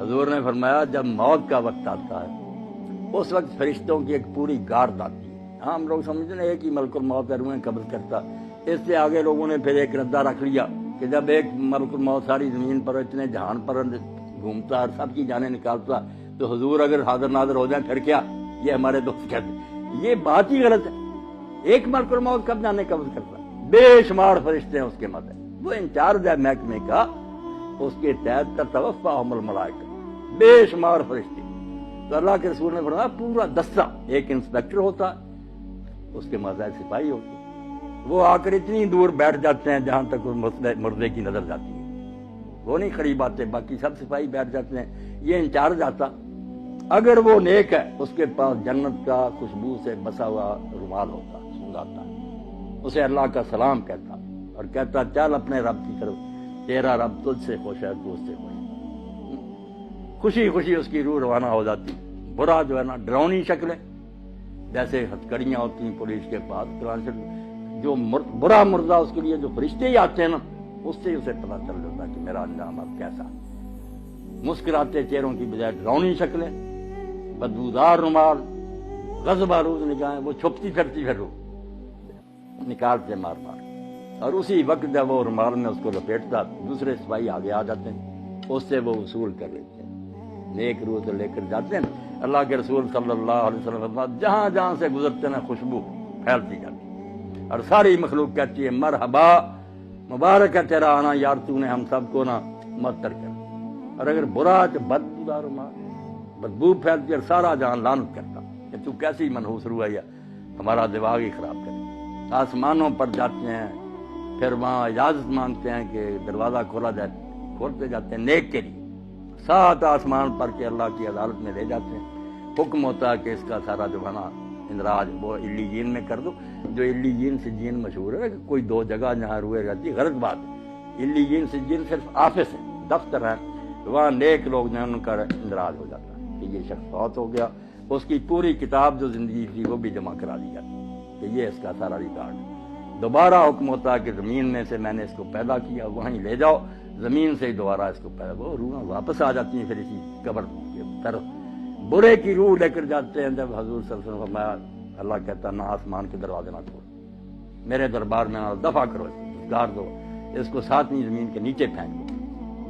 حضور نے فرمایا جب موت کا وقت آتا ہے اس وقت فرشتوں کی ایک پوری گارد آتی ہے. ہم لوگ سمجھتے ہیں ایک ہی ملک الموت ہے روحیں قبض کرتا. اس سے آگے لوگوں نے پھر ایک ردہ رکھ لیا کہ جب ایک ملک الموت ساری زمین پر اتنے جہان پر گھومتا اور سب کی جانیں نکالتا تو حضور اگر حاضر ناظر ہو جائیں پھر کیا؟ یہ ہمارے دوست کہتے ہیں یہ بات ہی غلط ہے. ایک ملک الموت کب جانے قبض کرتا؟ بے شمار فرشتے ہیں اس کے مدد. وہ انچارج ہے محکمے کا, اس کے تحت تتوفاہم الملائکہ, بے شمار فرشتے. تو اللہ کے رسول نے فرمایا پورا دستہ, ایک انسپیکٹر ہوتا اس کے ماتحت سپاہی ہوتے, وہ آ کر اتنی دور بیٹھ جاتے ہیں جہاں تک مردے کی نظر جاتی ہے. وہ نہیں قریب آتے, باقی سب سپاہی بیٹھ جاتے ہیں. یہ انچارج آتا, اگر وہ نیک ہے اس کے پاس جنت کا خوشبو سے بسا ہوا رومال ہوتا, سنگاتا, اسے اللہ کا سلام کہتا اور کہتا چل اپنے رب کی طرف, تیرا رب تجھ سے خوش ہے, تو اس سے خوش. خوشی خوشی اس کی روح روانہ ہو جاتی. برا جو ہے نا ڈرونی شکلیں جیسے ہتھکڑیاں ہوتی ہیں پولیس کے پاس, جو برا مردہ اس کے لیے جو فرشتے ہی آتے ہیں نا اس سے اسے پتہ چل جاتا کہ میرا انجام اب کیسا. مسکراتے چہروں کی بجائے ڈرونی شکلیں, بدبودار رومال, غضب آلود نگاہیں, وہ چھپتی پھرتی پھر روح نکالتے مار مار. اور اسی وقت جب وہ رومال میں اس کو لپیٹتا دوسرے سپاہی آگے آ جاتے ہیں, اس سے وہ وصول کر لیتے ہیں, نیک روح تو لے کر جاتے ہیں. اللہ کے رسول صلی اللہ علیہ وسلم جہاں جہاں سے گزرتے ہیں خوشبو پھیلتی جاتی اور ساری مخلوق کہتی ہے مرحبا, مبارک ہے تیرا آنا یار, تو نے ہم سب کو نا معطر کر. اور اگر برا تو بدبودار رومال, بدبو پھیلتی اور سارا جہان لعنت کرتا کہ تو کیسی منحوس روح ہے, ہمارا دماغ ہی خراب کرے. آسمانوں پر جاتے ہیں, پھر وہاں اجازت مانگتے ہیں کہ دروازہ کھولا جائے, کھولتے جاتے ہیں نیک کے لیے. 7 آسمان پر کے اللہ کی عدالت میں لے جاتے ہیں. حکم ہوتا ہے کہ اس کا سارا جو ہے نا اندراج وہ علیین میں کر دو. جو علیین سجین مشہور ہے کہ کوئی 2 جگہ جہاں روئے رہتی ہے, غلط بات ہے. علیین سجین صرف آفس ہے, دفتر ہے, وہاں نیک لوگ جو ہیں ان کا اندراج ہو جاتا ہے کہ یہ شخص فوت ہو گیا. اس کی پوری کتاب جو زندگی تھی وہ بھی جمع کرا دی جاتی کہ یہ اس کا سارا ریکارڈ ہے. دوبارہ حکم ہوتا ہے کہ زمین میں سے میں نے اس کو پیدا کیا, وہیں لے جاؤ, زمین سے ہی دوبارہ اس کو پیدا. وہ روح واپس آ جاتی ہیں پھر اسی قبر کی طرف. برے کی روح لے کر جاتے ہیں. جب حضور صلی اللہ علیہ وسلم فرمایا, اللہ کہتا نہ آسمان کے دروازے نہ کھولو, میرے دربار میں نہ دفع کرو, اس کو گار دو, اس کو 7ویں زمین کے نیچے پھینک دو,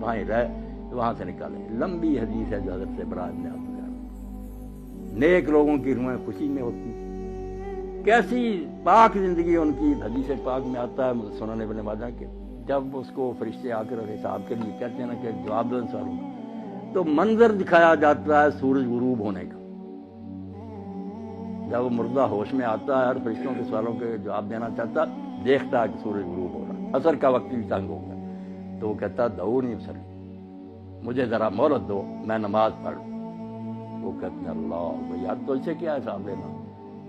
وہاں ہی رہ, وہاں سے نکالیں. لمبی حدیث ہے جو حضرت سے برا ابن عبد. نیک لوگوں کی روحیں خوشی میں ہوتی, کیسی پاک زندگی ان کی. حدیث پاک میں آتا ہے سنن ابن ماجہ کے, جب اس کو فرشتے آ کر حساب کے لیے کہتے ہیں نا کہ جواب دو سوالوں کا, تو منظر دکھایا جاتا ہے سورج غروب ہونے کا. جب وہ مردہ ہوش میں آتا ہے اور فرشتوں کے سوالوں کے جواب دینا چاہتا, دیکھتا ہے کہ سورج غروب ہو رہا ہے, عصر کا وقت بھی تنگ ہو گیا, تو وہ کہتا دعو نہیں سر, مجھے ذرا مہلت دو, میں نماز پڑھ. وہ کہتے ہیں اللہ یاد تو اسے کیا حساب لینا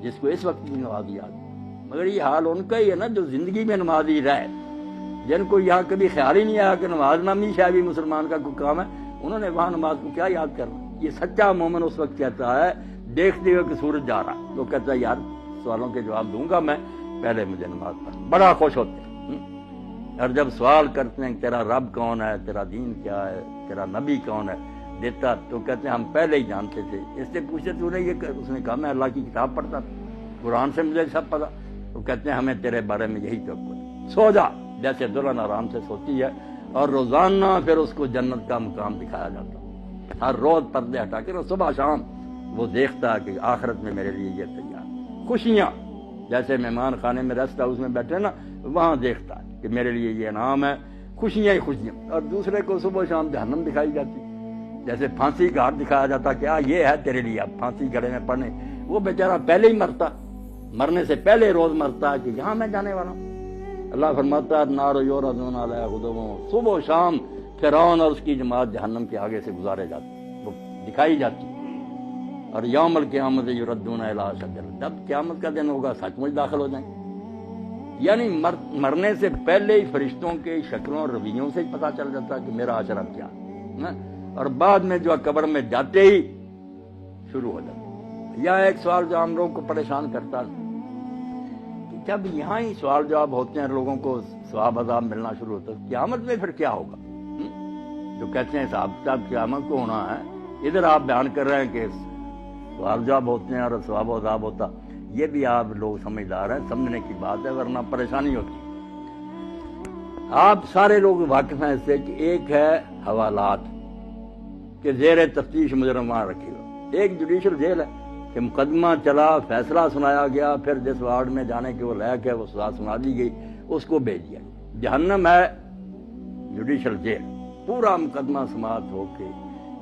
جس کو اس وقت بھی نماز یاد. مگر یہ حال ان کا ہی ہے نا جو زندگی میں نمازی رہے, جن کو یہاں کبھی خیال ہی نہیں آیا کہ نماز نامی شاید بھی مسلمان کا کوئی کام ہے, انہوں نے وہاں نماز کو کیا یاد کرنا. یہ سچا مومن اس وقت کہتا ہے دیکھتے ہوئے کہ سورج جا رہا, تو کہتا ہے یار سوالوں کے جواب دوں گا میں, پہلے مجھے نماز پڑھ. بڑا خوش ہوتے ہیں. اور جب سوال کرتے ہیں تیرا رب کون ہے, تیرا دین کیا ہے, تیرا نبی کون ہے, دیتا تو کہتے ہیں ہم پہلے ہی جانتے تھے. اس سے پوچھتے تو نے یہ, اس نے کہا میں اللہ کی کتاب پڑھتا تھا, قرآن سے مجھے سب پتا. تو کہتے ہیں ہمیں تیرے بارے میں یہی توقع ہے, سو جا. جیسے دلہن آرام سے سوتی ہے, اور روزانہ پھر اس کو جنت کا مقام دکھایا جاتا. ہر روز پردے ہٹا کر صبح شام وہ دیکھتا ہے کہ آخرت میں میرے لیے یہ تیار. خوشیاں جیسے مہمان خانے میں ریسٹ ہاؤس میں بیٹھے نا, وہاں دیکھتا ہے کہ میرے لیے یہ انعام ہے, خوشیاں ہی خوشیاں. اور دوسرے کو صبح شام جہنم دکھائی جاتی, جیسے پھانسی گھاٹ دکھایا جاتا کہ یہ ہے تیرے لیے, اب پھانسی گڑے میں پڑنے. وہ بیچارہ پہلے ہی مرتا, مرنے سے پہلے روز مرتا ہے کہ یہاں میں جانے والا ہوں. اللہ فرماتا ہے نار یعرضون علیہا غدوا, صبح و شام فرعون اور اس کی جماعت جہنم کے آگے سے گزارے جاتے, وہ دکھائی جاتی. اور یوم القیامت یردون الی اشد, جب قیامت کا دن ہوگا سچ مچ داخل ہو جائیں. یعنی مرنے سے پہلے ہی فرشتوں کے شکلوں اور رویوں سے پتہ چل جاتا کہ میرا عشر کیا ہے, اور بعد میں جو قبر میں جاتے ہی شروع ہو جاتا. یا ایک سوال جو ہم لوگوں کو پریشان کرتا ہے کہ جب یہاں ہی سوال جواب ہوتے ہیں, لوگوں کو ثواب عذاب ملنا شروع ہوتا ہے, قیامت میں پھر کیا ہوگا؟ جو کہتے ہیں حساب کتاب قیامت کو ہونا ہے، ادھر آپ بیان کر رہے ہیں کہ سوال جواب ہوتے ہیں اور ثواب و عذاب ہوتا، یہ بھی آپ لوگ سمجھدار ہیں، سمجھنے کی بات ہے، ورنہ پریشانی ہوتی ہے۔ آپ سارے لوگ واقف ہیں اس سے کہ ایک ہے حوالات کہ زیر تفتیش مجرم وہاں رکھے گا، ایک جوڈیشل جیل ہے کہ مقدمہ چلا، فیصلہ سنایا گیا، پھر جس وارڈ میں جانے کے وہ لائق ہے وہ سزا سنا دی گئی، اس کو بھیج دیا۔ جہنم ہے جوڈیشل جیل، پورا مقدمہ سماعت ہو کے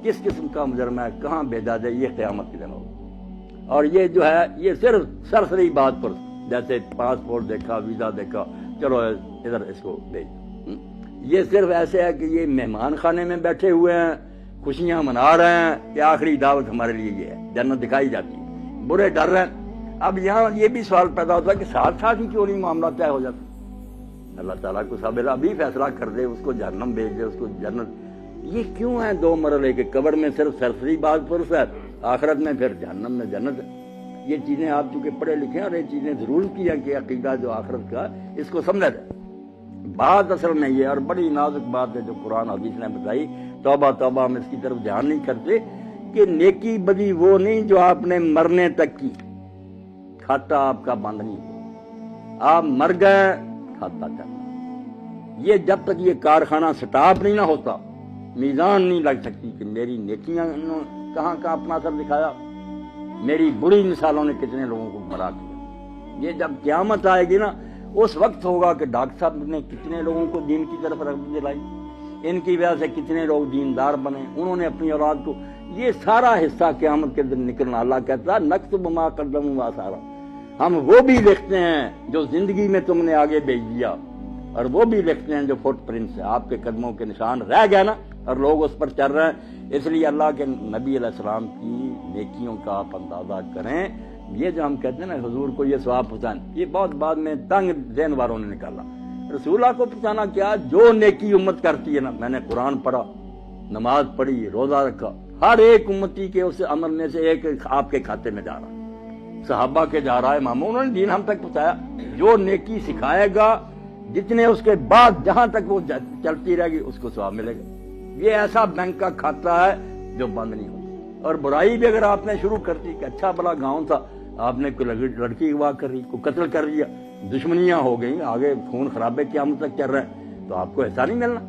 کس قسم کا مجرم ہے کہاں بھیجا جائے، یہ قیامت کے دن ہوگا۔ اور یہ جو ہے یہ صرف سرسری بات پر، جیسے پاسپورٹ دیکھا، ویزا دیکھا، چلو ادھر اس کو بھیج دو، یہ صرف ایسے ہے کہ یہ مہمان خانے میں بیٹھے ہوئے ہیں، خوشیاں منا رہے ہیں کہ آخری دعوت ہمارے لیے یہ ہے، جنت دکھائی جاتی ہے، برے ڈر رہے ہیں۔ اب یہاں یہ بھی سوال پیدا ہوتا ہے کہ ساتھ ساتھ ہی کیوں نہیں معاملہ طے ہو جاتا؟ اللہ تعالیٰ کو صبر ابھی فیصلہ کر دے، اس کو جہنم بھیج دے، اس کو جنت۔ یہ کیوں ہے دو مرحلے کے؟ قبر میں صرف سرسری بات پرس ہے، آخرت میں پھر جہنم میں جنت ہے۔ یہ چیزیں آپ چونکہ پڑھے لکھے ہیں اور یہ چیزیں ضرور کی ہیں کہ عقیدہ جو آخرت کا اس کو سمجھا جائے۔ بات اصل میں یہ، اور بڑی نازک بات ہے جو قرآن حدیث نے بتائی، توبہ توبہ ہم اس کی طرف دھیان نہیں کرتے کہ نیکی بدی وہ نہیں جو آپ نے مرنے تک کی، کھاتا آپ کا بند نہیں ہوا، آپ مر گئے کھاتا چلتا۔ یہ جب تک یہ کارخانہ سٹاپ نہیں نہ ہوتا، میزان نہیں لگ سکتی کہ میری نیکیاں کہاں کا اپنا اثر دکھایا، میری بری مثالوں نے کتنے لوگوں کو گمراہ کیا۔ یہ جب قیامت آئے گی نا، اس وقت ہوگا کہ ڈاکٹر صاحب نے کتنے لوگوں کو دین کی طرف رغبت دلائی، ان کی وجہ سے کتنے لوگ دیندار بنے، انہوں نے اپنی اولاد کو، یہ سارا حصہ قیامت کے دن نکلنا۔ اللہ کہتا ہے نکتب ما قدموا وآثارا، ہم وہ بھی لکھتے ہیں جو زندگی میں تم نے آگے بھیج دیا، اور وہ بھی لکھتے ہیں جو فٹ پرنٹس ہے، آپ کے قدموں کے نشان رہ گیا نا، اور لوگ اس پر چل رہے ہیں۔ اس لیے اللہ کے نبی علیہ السلام کی نیکیوں کا آپ اندازہ کریں۔ یہ جو ہم کہتے ہیں نا حضور کو یہ ثواب پہنچانا، یہ بہت بعد میں تنگ ذہن والوں نے نکالا۔ رسول اللہ کو پہنچانا کیا؟ جو نیکی امت کرتی ہے نا، میں نے قرآن پڑھا، نماز پڑھی، روزہ رکھا، ہر ایک امتی کے اس عمل میں سے ایک آپ کے کھاتے میں جا رہا ہے، صحابہ کے جا رہا ہے، اماموں، انہوں نے دین ہم تک پہنچایا۔ جو نیکی سکھائے گا، جتنے اس کے بعد جہاں تک وہ چلتی رہے گی، اس کو ثواب ملے گا۔ یہ ایسا بینک کا کھاتا ہے جو بند نہیں ہوتا۔ اور برائی بھی اگر آپ نے شروع کر دی کہ اچھا بڑا گاؤں تھا، آپ نے کوئی لڑکی اغوا کر رہی، کوئی قتل کر دیا، دشمنیاں ہو گئیں، آگے خون خرابے قیامت تک چل رہے ہیں، تو آپ کو ایسا نہیں ملنا۔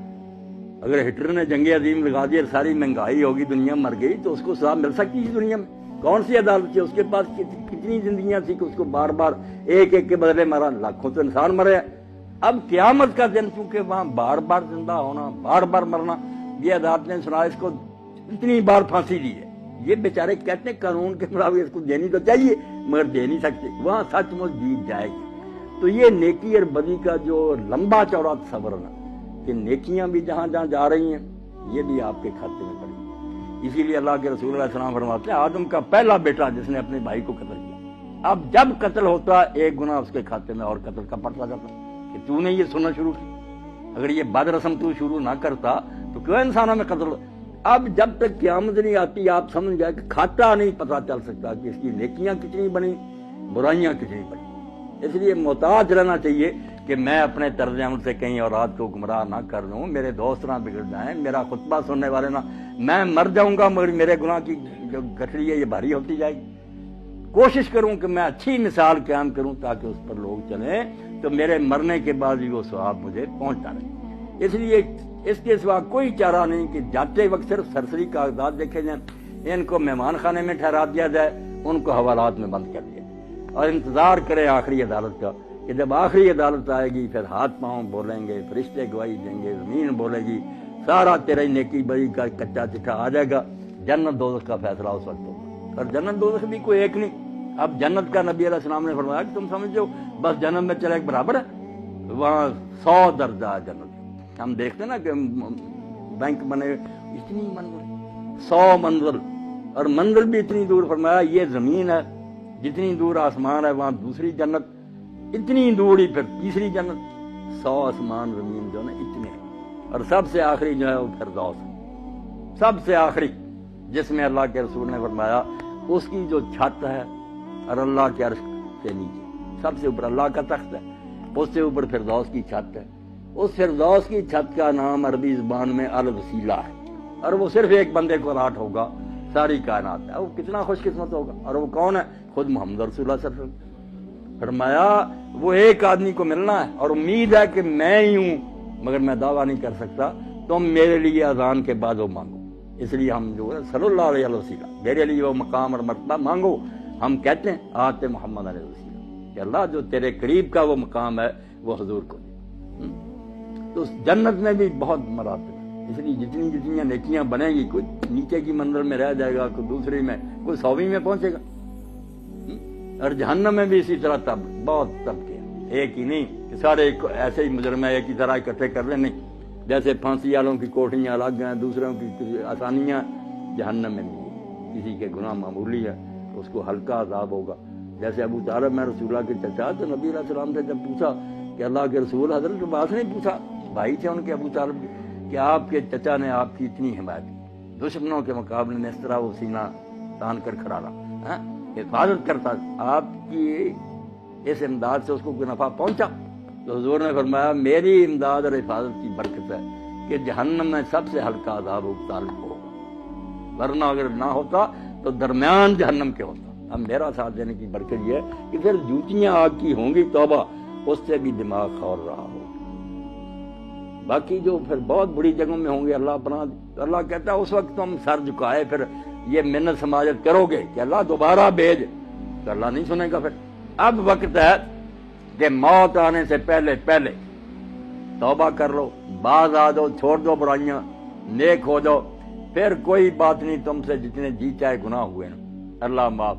اگر ہٹلر نے جنگ عظیم لگا دی اور ساری مہنگائی ہوگی، دنیا مر گئی، تو اس کو ثواب مل سکتی ہے دنیا میں؟ کون سی عدالت تھی؟ اس کے پاس کتنی زندگیاں تھی کہ اس کو بار بار ایک ایک کے بدلے مرا، لاکھوں تو انسان مرے۔ اب قیامت کا دن چونکہ وہاں بار بار زندہ ہونا، بار بار مرنا، یہ عدالت نے سنا، اس کو اتنی بار پھانسی دی ہے۔ یہ بیچارے کہتے ہیں قانون کے مطابق اس کو دینی تو چاہیے مگر دے نہیں سکتے، وہاں سچ مچ جیت جائے گی۔ تو یہ نیکی اور بدی کا جو لمبا چوڑا تصور ہے کہ نیکیاں بھی جہاں جہاں جا رہی ہیں، یہ بھی آپ کے کھاتے میں پڑی۔ اسی لیے اللہ کے رسول علیہ السلام فرماتے ہیں آدم کا پہلا بیٹا جس نے اپنے بھائی کو قتل کیا، اب جب قتل ہوتا ایک گناہ اس کے کھاتے میں اور قتل کا پڑتا جاتا کہ تو نے یہ سننا شروع کی۔ اگر یہ بد رسم تو شروع نہ کرتا تو کیوں انسانوں میں قتل؟ اب جب تک قیامت نہیں آتی آپ سمجھ گئے کہ کھاتا نہیں پتہ چل سکتا کہ اس کی نیکیاں کتنی بنی، برائیاں کتنی بنی۔ اس لیے محتاط رہنا چاہیے کہ میں اپنے طرز عمل سے کہیں اولاد کو گمراہ نہ کر لوں، میرے دوست نہ بگڑ جائیں، میرا خطبہ سننے والے نہ، میں مر جاؤں گا مگر میرے گناہ کی جو گٹھڑی ہے یہ بھاری ہوتی جائے گی۔ کوشش کروں کہ میں اچھی مثال قائم کروں تاکہ اس پر لوگ چلیں، تو میرے مرنے کے بعد بھی وہ ثواب مجھے پہنچتا رہے۔ اس لیے اس کے سوا کوئی چارہ نہیں کہ جاتے وقت صرف سرسری کاغذات دیکھے جائیں، ان کو مہمان خانے میں ٹھہرا دیا جائے، ان کو حوالات میں بند کر دیا جائے، اور انتظار کرے آخری عدالت کا کہ جب آخری عدالت آئے گی پھر ہاتھ پاؤں بولیں گے، فرشتے گواہی دیں گے، زمین بولے گی، سارا تیرے نیکی بری کا کچا چٹھا آ جائے گا، جنت دوزخ کا فیصلہ اس وقت ہوگا۔ اور جنت دوزخ بھی کوئی ایک نہیں، اب جنت کا نبی علیہ السلام نے فرمایا کہ تم سمجھو بس جنت میں چلے ایک برابر ہے، وہاں 100 درجہ جنت۔ ہم دیکھتے نا کہ بینک بنے اتنی منزل، 100 منزل، اور منزل بھی اتنی دور، فرمایا یہ زمین ہے جتنی دور آسمان ہے وہاں دوسری جنت، اتنی دور ہی پھر تیسری جنت، 100 آسمان زمین جو نا اتنے ہیں۔ اور سب سے آخری جو ہے وہ فردوس ہے، سب سے آخری، جس میں اللہ کے رسول نے فرمایا اس کی جو چھت ہے اور اللہ کے عرش سے نیچے سب سے اوپر اللہ کا تخت ہے، اس سے اوپر فردوس کی چھت ہے۔ اس فردوس کی چھت کا نام عربی زبان میں الوسیلہ ہے۔ اور وہ صرف ایک بندے کو الاٹ ہوگا ساری کائنات ہے، وہ کتنا خوش قسمت ہوگا. اور وہ کون ہے؟ خود محمد رسول اللہ صلی اللہ علیہ وسلم. فرمایا وہ ایک آدمی کو ملنا ہے اور امید ہے کہ میں ہی ہوں، مگر میں دعویٰ نہیں کر سکتا. تم میرے لیے اذان کے بعد وہ مانگو. اس لیے ہم جو ہے صلی اللہ علیہ وسلم میرے لیے وہ مقام اور مرتبہ مانگو. ہم کہتے ہیں آتے محمد علیہ وسلم کہ اللہ جو تیرے قریب کا وہ مقام ہے وہ حضور کو دے. تو اس جنت میں بھی بہت مراتب ہے، اس لیے جتنی جتنی نیکیاں بنیں گی، کوئی نیچے کی منزل میں رہ جائے گا، کوئی دوسری میں، کوئی 100ویں میں پہنچے گا. اور جہنم میں بھی اسی طرح بہت طبقے ہیں، ایک ہی نہیں کہ سارے ایسے ہی مجرم ایک ہی طرح اکٹھے کر لیں. نہیں، جیسے پھانسی والوں کی کوٹھیاں الگ ہیں، دوسروں کی آسانیاں، جہنم میں بھی کسی کے گناہ معمولی ہے اس کو ہلکا عذاب ہوگا. جیسے ابو طالب میں رسول اللہ کے چچا، تو نبی علیہ السلام سے جب پوچھا کہ اللہ کے رسول، حضرت عباس نے پوچھا، بھائی تھے ان کے ابو طالب، کہ آپ کے چچا نے آپ کی اتنی حمایت کی، دشمنوں کے مقابلے میں اس طرح وہ سینہ تان کر کھڑا رہا، حفاظت کرتا، آپ کی اس امداد سے اس کو کوئی نفع پہنچا؟ تو حضور نے فرمایا میری امداد اور حفاظت کی برکت ہے کہ جہنم میں سب سے ہلکا عذاب ابو طالب کو ہوگا، ورنہ اگر نہ ہوتا تو درمیان جہنم کے ہوتا. اب میرا ساتھ دینے کی برکت یہ ہے کہ پھر جوتیاں آگ کی ہوں گی، توبہ، اس سے بھی دماغ کھول رہا ہوگا. باقی جو پھر بہت بڑی جگہوں میں ہوں گے، اللہ پناہ. اللہ کہتا ہے اس وقت تم سر جھکائے پھر یہ منت سماجت کرو گے کہ اللہ دوبارہ بھیج، تو اللہ نہیں سنے گا. پھر اب وقت ہے کہ موت آنے سے پہلے پہلے توبہ کر لو، باز آ جاؤ، چھوڑ دو برائیاں، نیک ہو جاؤ. پھر کوئی بات نہیں، تم سے جتنے جی چاہے گناہ ہوئے نا اللہ معاف